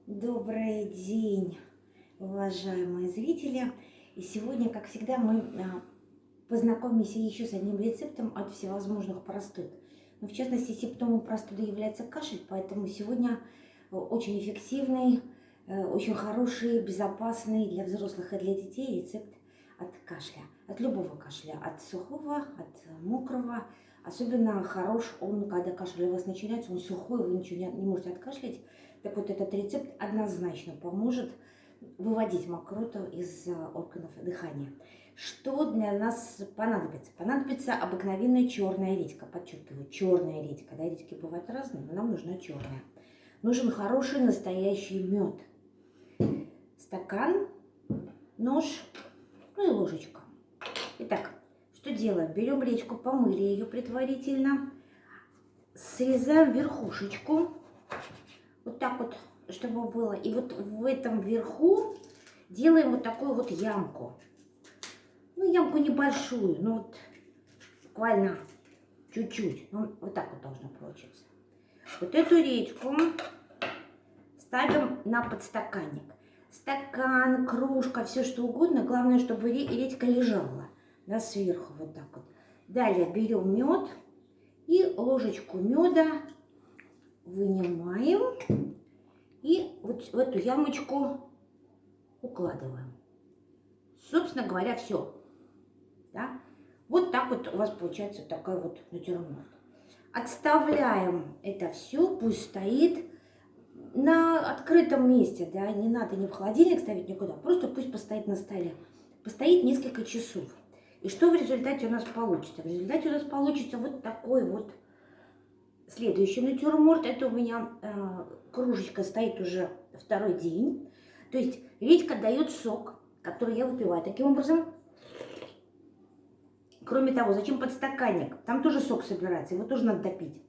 Добрый день, уважаемые зрители! И сегодня, как всегда, мы познакомимся еще с одним рецептом от всевозможных простуд. Но в частности, симптомом простуды является кашель, поэтому сегодня очень эффективный, очень хороший, безопасный для взрослых и для детей рецепт от кашля. От любого кашля, от сухого, от мокрого. Особенно хорош он, когда кашель у вас начинается, он сухой, вы ничего не можете откашлять. Так вот, этот рецепт однозначно поможет выводить мокроту из органов дыхания. Что для нас понадобится? Понадобится обыкновенная черная редька. Подчеркиваю, черная редька. Да, редьки бывают разные, но нам нужна черная. Нужен хороший настоящий мед. Стакан, нож, ну и ложечка. Итак, что делаем? Берем редьку, помыли ее предварительно. Срезаем верхушечку. Вот так вот, чтобы было. И вот в этом верху делаем вот такую вот ямку. Ну, ямку небольшую, ну вот буквально чуть-чуть. Ну, вот так вот должно получиться. Вот эту редьку ставим на подстаканник. Стакан, кружка, все что угодно. Главное, чтобы редька лежала, да, сверху вот так вот. Далее берем мед и ложечку меда вынимаем и вот в эту ямочку укладываем. Собственно говоря, все. Да? Вот так вот у вас получается такой вот натюрморт. Отставляем это все, пусть стоит на открытом месте, да, не надо ни в холодильник ставить никуда, просто пусть постоит на столе. Постоит несколько часов. И что в результате у нас получится? В результате у нас получится вот такой вот следующий натюрморт. Это у меня кружечка стоит уже второй день. То есть редька дает сок, который я выпиваю. Таким образом, кроме того, зачем подстаканник? Там тоже сок собирается, его тоже надо допить.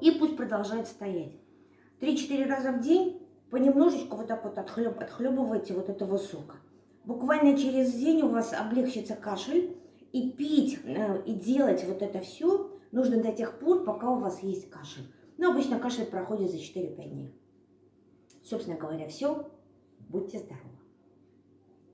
И пусть продолжает стоять. 3-4 раза в день понемножечку вот так вот отхлебывайте вот этого сока. Буквально через день у вас облегчится кашель. И пить, и делать вот это все нужно до тех пор, пока у вас есть кашель. Но обычно кашель проходит за 4-5 дней. Собственно говоря, все. Будьте здоровы!